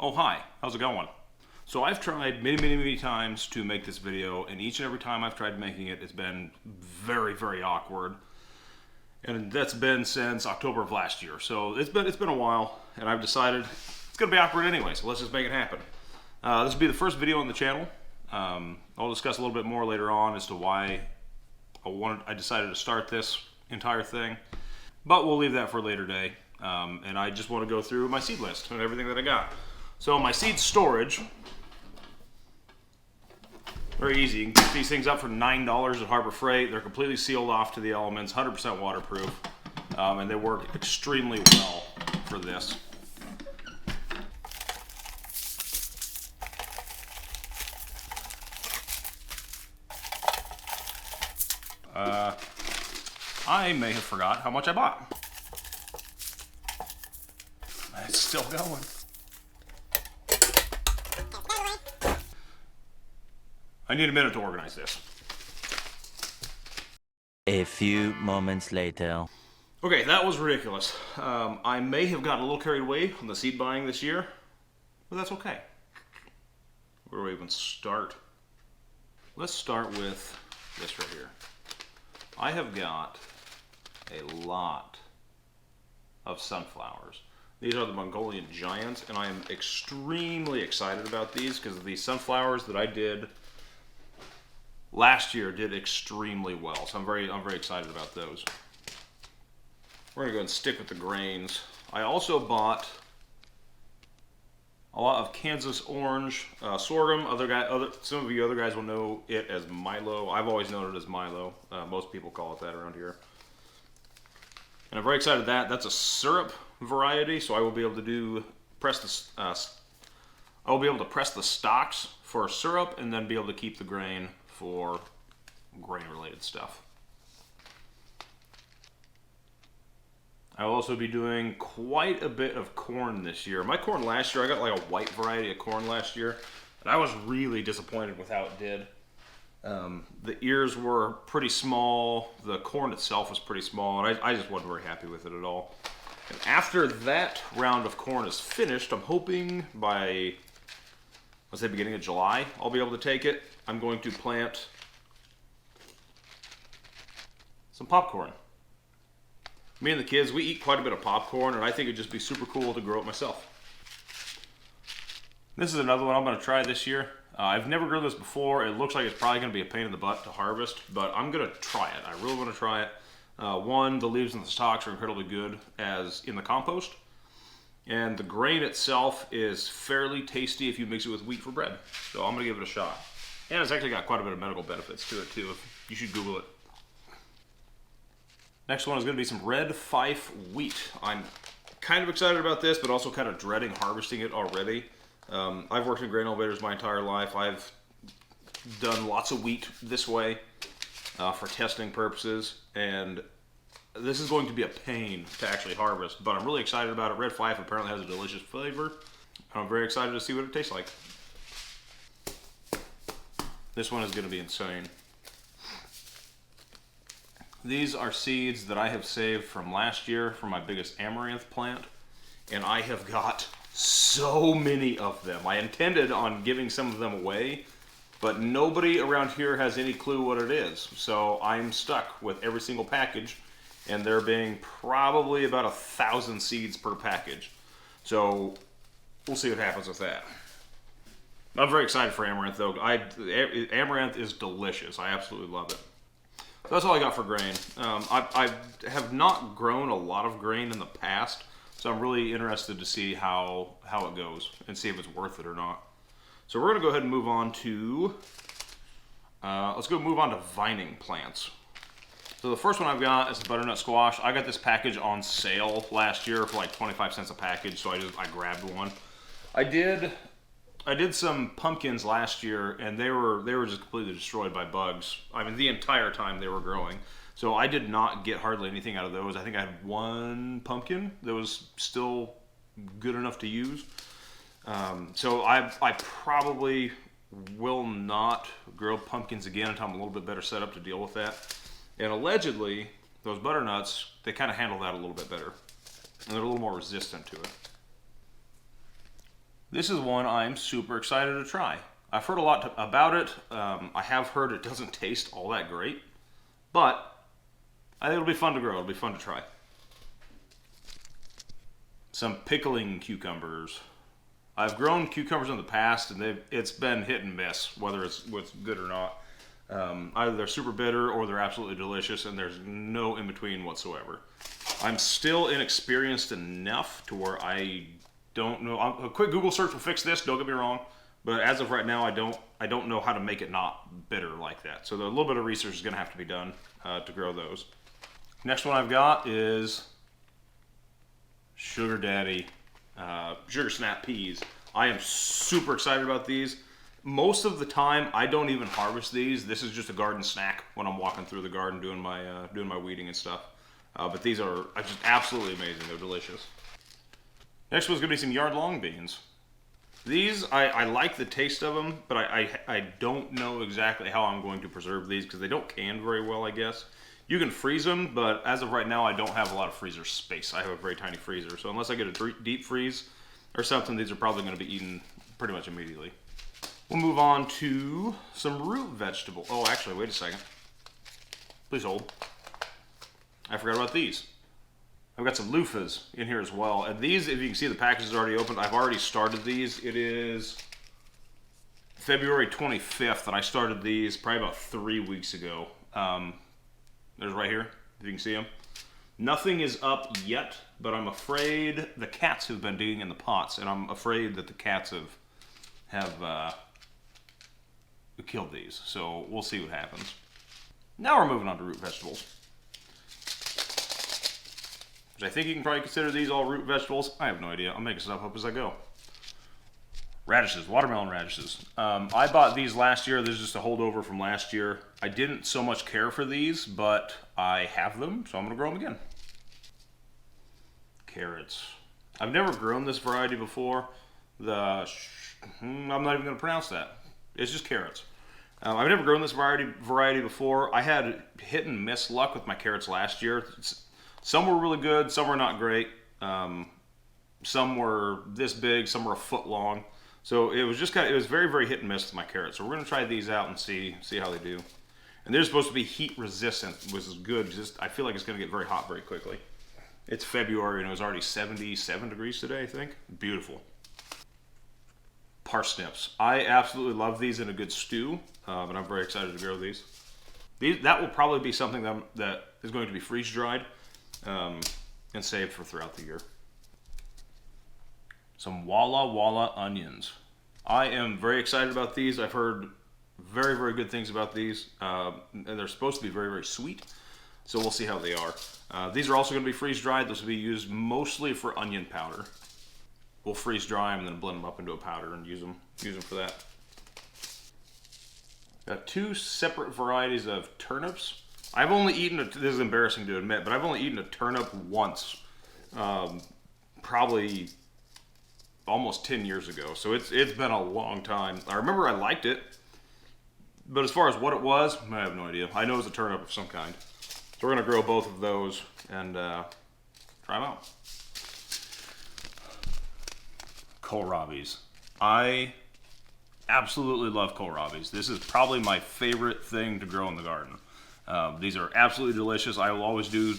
Oh hi, how's it going? So I've tried many times to make this video, and each and every time I've tried making it, it's been very awkward. And that's been since October of last year. So it's been a while, and I've decided it's gonna be awkward anyway, so let's just make it happen. This will be the first video on the channel. I'll discuss a little bit more later on as to why I decided to start this entire thing, but we'll leave that for a later day. And I just want to go through my seed list and everything that I got. So my seed storage, very easy. You can pick these things up for $9 at Harbor Freight. They're completely sealed off to the elements, 100% waterproof, and they work extremely well for this. I may have forgot how much I bought. It's still going. I need a minute to organize this. A few moments later. Okay, that was ridiculous. I may have gotten a little carried away on the seed buying this year, but that's okay. Where do we even start? Let's start with this right here. I have got a lot of sunflowers. These are the Mongolian Giants, and I am extremely excited about these because the sunflowers that I did last year did extremely well. So I'm very excited about those. We're gonna go and stick with the grains. I also bought a lot of Kansas orange sorghum. Some of you other guys will know it as Milo. I've always known it as Milo. Most people call it that around here. And I'm very excited that's a syrup variety, so I will be able to press the stalks for syrup and then be able to keep the grain for grain-related stuff. I will also be doing quite a bit of corn this year. My corn last year, I got like a white variety of corn last year, and I was really disappointed with how it did. The ears were pretty small, the corn itself was pretty small, and I just wasn't very happy with it at all. And after that round of corn is finished, I'm hoping by, let's say beginning of July, I'll be able to take it. I'm going to plant some popcorn. Me and the kids, we eat quite a bit of popcorn, and I think it'd just be super cool to grow it myself. This is another one I'm going to try this year. I've never grown this before. It looks like it's probably going to be a pain in the butt to harvest, but I'm going to try it. I really want to try it. One, the leaves and the stalks are incredibly good as in the compost, and the grain itself is fairly tasty if you mix it with wheat for bread. So I'm going to give it a shot. And it's actually got quite a bit of medical benefits to it too. You should Google it. Next one is going to be some red Fife wheat. I'm kind of excited about this, but also kind of dreading harvesting it already. I've worked in grain elevators my entire life. I've done lots of wheat this way for testing purposes, and this is going to be a pain to actually harvest, but I'm really excited about it. Red Fife apparently has a delicious flavor. I'm very excited to see what it tastes like. This one is going to be insane. These are seeds that I have saved from last year for my biggest amaranth plant, and I have got so many of them. I intended on giving some of them away, but nobody around here has any clue what it is. So I'm stuck with every single package, and there being probably about 1,000 seeds per package. So we'll see what happens with that. I'm very excited for amaranth though. Amaranth is delicious. I absolutely love it. So that's all I got for grain. I have not grown a lot of grain in the past, so I'm really interested to see how it goes and see if it's worth it or not. So we're going to go ahead and move on to, let's move on to vining plants. So the first one I've got is the butternut squash. I got this package on sale last year for like 25 cents a package, so I grabbed one. I did some pumpkins last year, and they were just completely destroyed by bugs. I mean, the entire time they were growing. So I did not get hardly anything out of those. I think I had one pumpkin that was still good enough to use. So I probably will not grow pumpkins again until I'm a little bit better set up to deal with that. And allegedly, those butternuts, they kind of handle that a little bit better. And they're a little more resistant to it. This is one I'm super excited to try. I've heard a lot about it. I have heard it doesn't taste all that great, but I think it'll be fun to grow. It'll be fun to try. Some pickling cucumbers. I've grown cucumbers in the past, and it's been hit and miss, whether it's good or not. Either they're super bitter or they're absolutely delicious, and there's no in between whatsoever. I'm still inexperienced enough to where I don't know. A quick Google search will fix this. Don't get me wrong, but as of right now, I don't know how to make it not bitter like that. So a little bit of research is going to have to be done to grow those. Next one I've got is Sugar Daddy Sugar Snap Peas. I am super excited about these. Most of the time, I don't even harvest these. This is just a garden snack when I'm walking through the garden doing my weeding and stuff. But these are just absolutely amazing. They're delicious. Next one's gonna be some yard long beans. These, I like the taste of them, but I don't know exactly how I'm going to preserve these because they don't can very well, I guess. You can freeze them, but as of right now, I don't have a lot of freezer space. I have a very tiny freezer, so unless I get a deep freeze or something, these are probably gonna be eaten pretty much immediately. We'll move on to some root vegetable. Oh, actually, wait a second. Please hold. I forgot about these. I've got some loofahs in here as well. And these, if you can see, the package is already opened. I've already started these. It is February 25th that I started these, probably about 3 weeks ago. There's right here, if you can see them. Nothing is up yet, but I'm afraid the cats have been digging in the pots, and I'm afraid that the cats have killed these. So we'll see what happens. Now we're moving on to root vegetables. Which I think you can probably consider these all root vegetables. I have no idea. I'm making stuff up as I go. Radishes, watermelon radishes. I bought these last year. This is just a holdover from last year. I didn't so much care for these, but I have them, so I'm gonna grow them again. Carrots. I've never grown this variety before. I'm not even gonna pronounce that. It's just carrots. I've never grown this variety before. I had hit and miss luck with my carrots last year. Some were really good, some were not great. Some were this big, some were a foot long. So it was just it was very, very hit and miss with my carrots. So we're gonna try these out and see how they do. And they're supposed to be heat resistant, which is good. I feel like it's gonna get very hot very quickly. It's February and it was already 77 degrees today, I think. Beautiful. Parsnips. I absolutely love these in a good stew, and I'm very excited to grow these. That will probably be something that is going to be freeze dried and saved for throughout the year. Some Walla Walla onions. I am very excited about these. I've heard very, very good things about these, and they're supposed to be very, very sweet. So we'll see how they are. These are also going to be freeze dried. This will be used mostly for onion powder. We'll freeze dry them and then blend them up into a powder and use them for that. Got two separate varieties of turnips. I've only eaten this is embarrassing to admit, but I've only eaten a turnip once, probably almost 10 years ago. So it's been a long time. I remember I liked it, but as far as what it was, I have no idea. I know it's a turnip of some kind. So we're gonna grow both of those and try them out. Kohlrabies. I absolutely love kohlrabies. This is probably my favorite thing to grow in the garden. These are absolutely delicious. I will always do.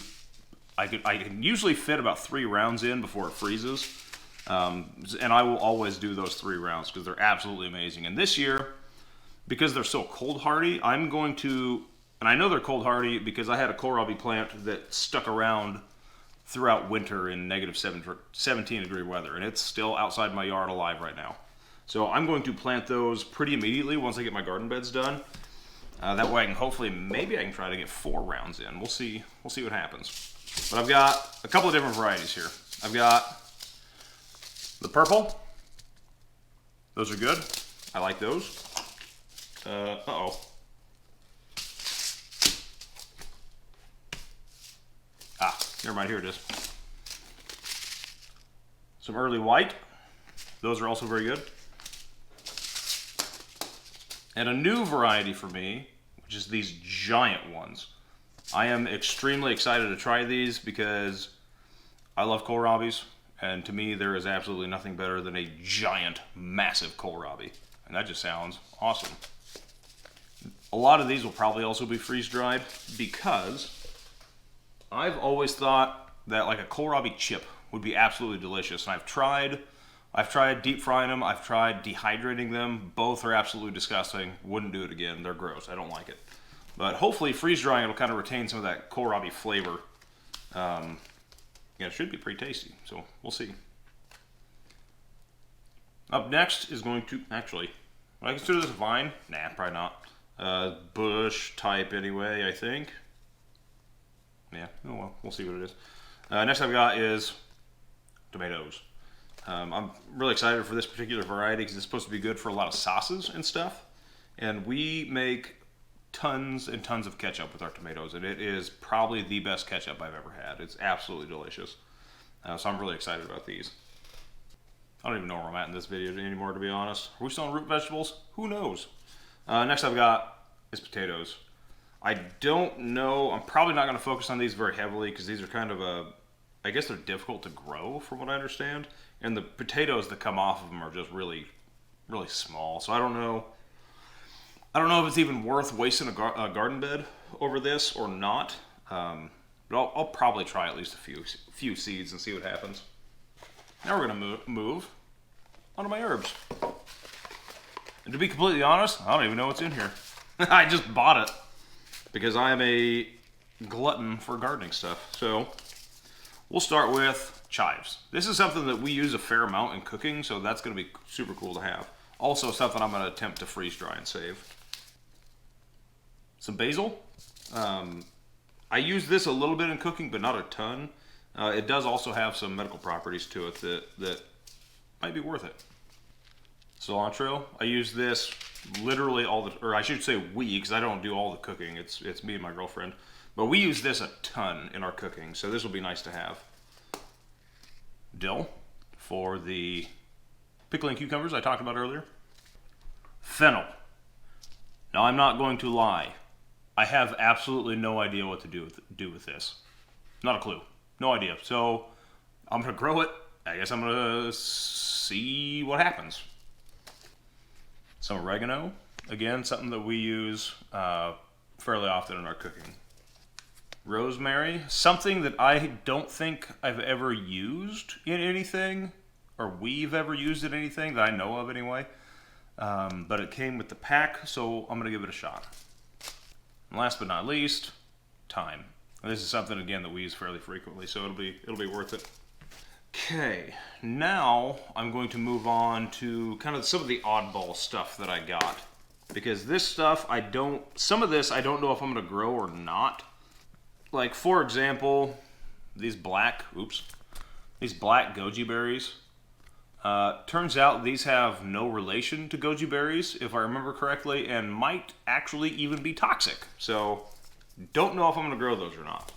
I can usually fit about 3 rounds in before it freezes, and I will always do those 3 rounds because they're absolutely amazing. And this year, because they're so cold hardy, I'm going to. And I know they're cold hardy because I had a kohlrabi plant that stuck around throughout winter in negative 17 degree weather, and it's still outside my yard alive right now. So I'm going to plant those pretty immediately once I get my garden beds done. That way I can hopefully, maybe I can try to get 4 rounds in. We'll see what happens. But I've got a couple of different varieties here. I've got the purple. Those are good. I like those. Uh-oh. Never mind, here it is. Some early white. Those are also very good. And a new variety for me, which is these giant ones. I am extremely excited to try these because I love kohlrabis, And to me, there is absolutely nothing better than a giant, massive kohlrabi. And that just sounds awesome. A lot of these will probably also be freeze-dried because I've always thought that like a kohlrabi chip would be absolutely delicious. And I've tried deep frying them. I've tried dehydrating them. Both are absolutely disgusting. Wouldn't do it again. They're gross. I don't like it. But hopefully freeze-drying it'll kind of retain some of that kohlrabi flavor. Yeah, it should be pretty tasty. So we'll see. Up next is going to, actually, would I consider this a vine? Nah, probably not. Bush type anyway, I think. Yeah, oh well, we'll see what it is. Next I've got is tomatoes. I'm really excited for this particular variety because it's supposed to be good for a lot of sauces and stuff. And we make tons and tons of ketchup with our tomatoes, and it is probably the best ketchup I've ever had. It's absolutely delicious. So I'm really excited about these. I don't even know where I'm at in this video anymore, to be honest. Are we still on root vegetables? Who knows? Next I've got is potatoes. I don't know. I'm probably not going to focus on these very heavily because these are kind of I guess they're difficult to grow from what I understand. And the potatoes that come off of them are just really, really small. So I don't know. I don't know if it's even worth wasting a garden bed over this or not. But I'll probably try at least a few seeds and see what happens. Now we're going to move onto my herbs. And to be completely honest, I don't even know what's in here. I just bought it because I am a glutton for gardening stuff. So we'll start with chives. This is something that we use a fair amount in cooking, so that's going to be super cool to have. Also something I'm going to attempt to freeze dry and save. Some basil. I use this a little bit in cooking, but not a ton. It does also have some medical properties to it that might be worth it. Cilantro. I use this literally or I should say we, because I don't do all the cooking. It's me and my girlfriend. But we use this a ton in our cooking, so this will be nice to have. Dill for the pickling cucumbers I talked about earlier. Fennel. Now I'm not going to lie. I have absolutely no idea what to do with this. Not a clue. No idea. So I'm going to grow it. I guess I'm going to see what happens. Some oregano. Again, something that we use fairly often in our cooking. Rosemary. Something that I don't think I've ever used in anything, or we've ever used in anything that I know of anyway. But it came with the pack, so I'm going to give it a shot. And last but not least, thyme. And this is something again that we use fairly frequently, so it'll be worth it. Okay, now I'm going to move on to kind of some of the oddball stuff that I got, because this stuff some of this I don't know if I'm going to grow or not. Like for example, these black goji berries. Turns out these have no relation to goji berries, if I remember correctly, and might actually even be toxic. So, don't know if I'm going to grow those or not.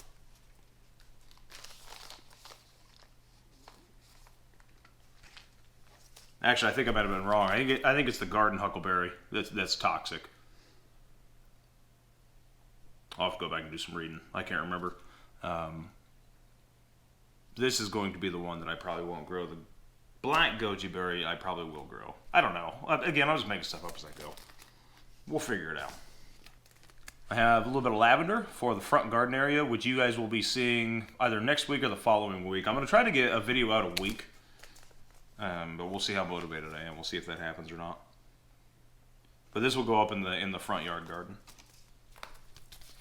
Actually, I think I might have been wrong. I think it's the garden huckleberry that's toxic. I'll have to go back and do some reading. I can't remember. This is going to be the one that I probably won't grow. The black goji berry I probably will grow. I don't know. Again, I'll just make stuff up as I go. We'll figure it out. I have a little bit of lavender for the front garden area, which you guys will be seeing either next week or the following week. I'm going to try to get a video out a week, but we'll see how motivated I am. We'll see if that happens or not. But this will go up in the front yard garden.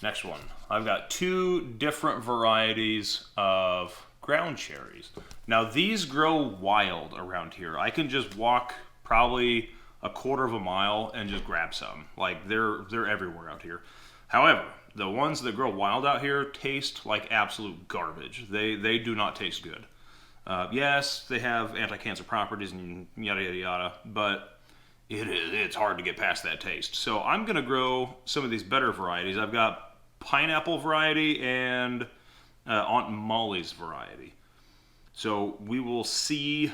Next one. I've got two different varieties of ground cherries. Now these grow wild around here. I can just walk probably a quarter of a mile and just grab some. Like they're everywhere out here. However, the ones that grow wild out here taste like absolute garbage. They do not taste good. Yes, they have anti-cancer properties and yada yada yada, but it's hard to get past that taste. So I'm gonna grow some of these better varieties. I've got pineapple variety and Aunt Molly's variety. So we will see.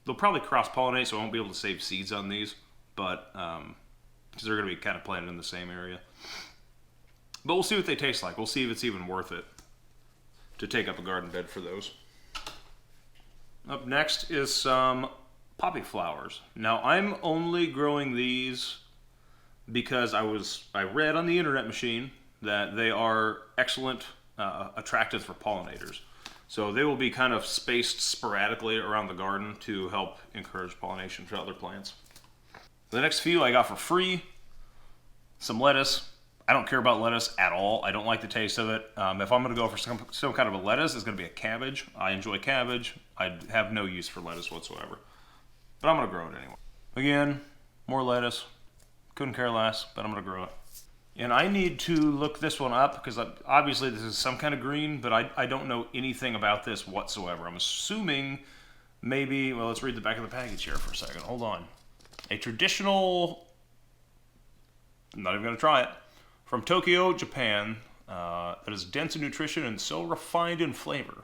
They'll probably cross-pollinate, so I won't be able to save seeds on these, but because they're going to be kind of planted in the same area. But we'll see what they taste like. We'll see if it's even worth it to take up a garden bed for those. Up next is some poppy flowers. Now I'm only growing these because I read on the internet machine that they are excellent attractors for pollinators. So they will be kind of spaced sporadically around the garden to help encourage pollination for other plants. The next few I got for free. Some lettuce. I don't care about lettuce at all. I don't like the taste of it. If I'm going to go for some kind of a lettuce, it's going to be a cabbage. I enjoy cabbage. I have no use for lettuce whatsoever. But I'm going to grow it anyway. Again, more lettuce. Couldn't care less, but I'm going to grow it. And I need to look this one up because obviously this is some kind of green, but I don't know anything about this whatsoever. I'm assuming maybe, well, let's read the back of the package here for a second. Hold on. A traditional, I'm not even going to try it, from Tokyo, Japan, that is dense in nutrition and so refined in flavor.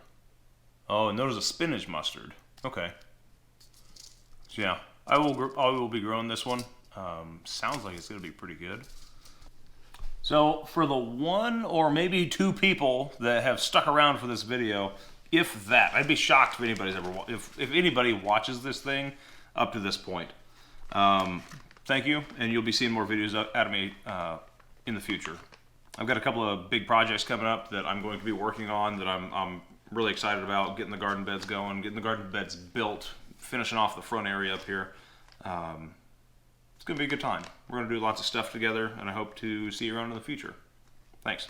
Oh, and notice a spinach mustard. Okay. So yeah, I will be growing this one. Sounds like it's going to be pretty good. So for the one or maybe two people that have stuck around for this video, if that, I'd be shocked if anybody's ever if anybody watches this thing up to this point. Thank you, and you'll be seeing more videos out of me in the future. I've got a couple of big projects coming up that I'm going to be working on that I'm really excited about, getting the garden beds going, getting the garden beds built, finishing off the front area up here. It's going to be a good time. We're going to do lots of stuff together, and I hope to see you around in the future. Thanks.